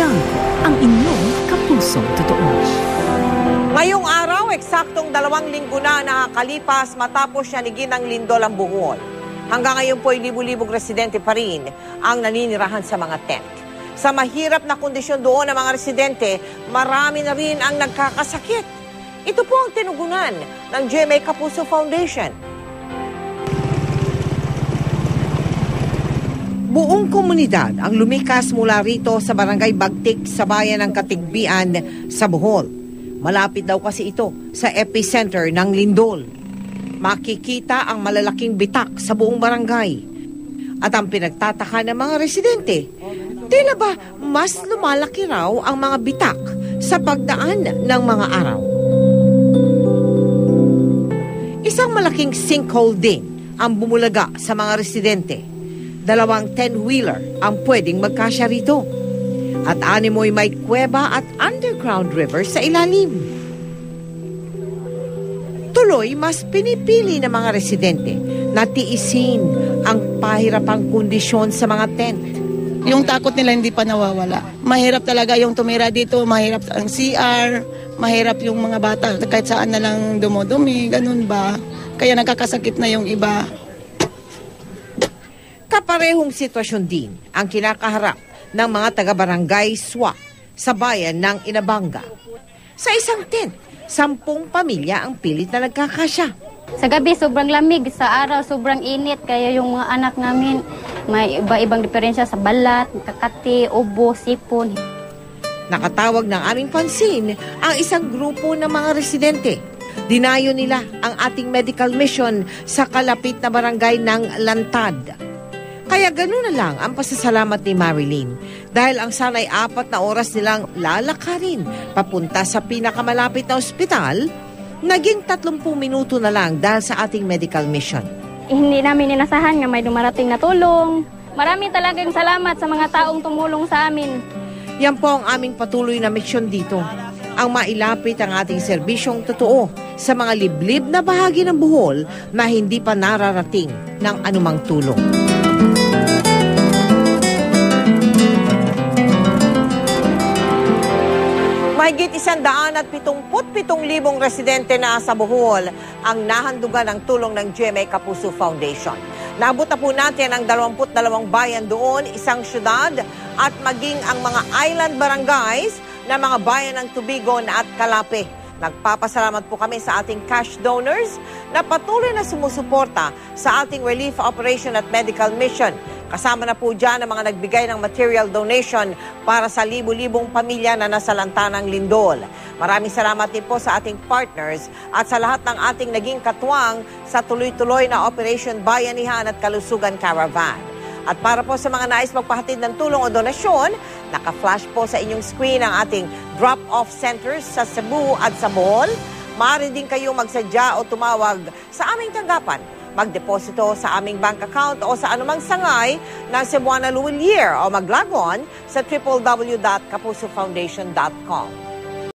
Bianco, ang inyong kapusong totoo. Ngayong araw, eksaktong 2 linggo na nakakalipas matapos siya nigin ng lindol ang Bohol. Hanggang ngayon po ay libu-libong residente pa rin ang naninirahan sa mga tent. Sa mahirap na kondisyon doon ng mga residente, marami na rin ang nagkakasakit. Ito po ang tinugunan ng GMA Kapuso Foundation. Buong komunidad ang lumikas mula rito sa Barangay Bagtik sa bayan ng Katigbian sa Bohol. Malapit daw kasi ito sa epicenter ng lindol. Makikita ang malalaking bitak sa buong barangay. At ang pinagtataka ng mga residente, tila ba mas lumalaki raw ang mga bitak sa pagdaan ng mga araw. Isang malaking sinkhole din ang bumulaga sa mga residente. 2 10-wheeler ang pwedeng magkasya rito. At animoy may kuweba at underground river sa ilalim. Tuloy, mas pinipili ng mga residente na tiisin ang pahirapang kondisyon sa mga tent. Yung takot nila hindi pa nawawala. Mahirap talaga yung tumira dito, mahirap ang CR, mahirap yung mga bata kahit saan na lang dumudumi, ganun ba. Kaya nagkakasakit na yung iba. Kaparehong sitwasyon din ang kinakaharap ng mga taga-barangay SWA sa bayan ng Inabanga. Sa isang tent, 10 pamilya ang pilit na nagkakasya. Sa gabi, sobrang lamig. Sa araw, sobrang init. Kaya yung mga anak namin, may iba-ibang diferensya sa balat, kakati, ubo, sipon. Nakatawag ng aming pansin ang isang grupo ng mga residente. Dinayo nila ang ating medical mission sa kalapit na barangay ng Lantad. Kaya gano'n na lang ang pasasalamat ni Marilyn dahil ang sanay 4 na oras nilang lalakarin papunta sa pinakamalapit na ospital, naging 30 minuto na lang dahil sa ating medical mission. Hindi namin inasahan nga may dumarating na tulong. Marami talagang salamat sa mga taong tumulong sa amin. Yan po ang aming patuloy na misyon dito. Ang mailapit ang ating serbisyong totoo sa mga liblib na bahagi ng Bohol na hindi pa nararating ng anumang tulong. Mahigit 177,000 residente na sa Bohol ang nahandugan ng tulong ng GMA Kapuso Foundation. Naabot na po natin ang 22 bayan doon, isang syudad at maging ang mga island barangays na mga bayan ng Tubigon at Calape. Nagpapasalamat po kami sa ating cash donors na patuloy na sumusuporta sa ating relief operation at medical mission. Kasama na po dyan ang mga nagbigay ng material donation para sa libu-libong pamilya na nasalanta ng lindol. Maraming salamat din po sa ating partners at sa lahat ng ating naging katuwang sa tuloy-tuloy na Operation Bayanihan at Kalusugan Caravan. At para po sa mga nais magpahatid ng tulong o donasyon, naka-flash po sa inyong screen ang ating drop-off centers sa Cebu at sa Bohol. Maaari din kayo magsadya o tumawag sa aming tanggapan. Magdeposito sa aming bank account o sa anumang sangay ng Cebuana Luwilier o maglagon sa www.kapusofoundation.com.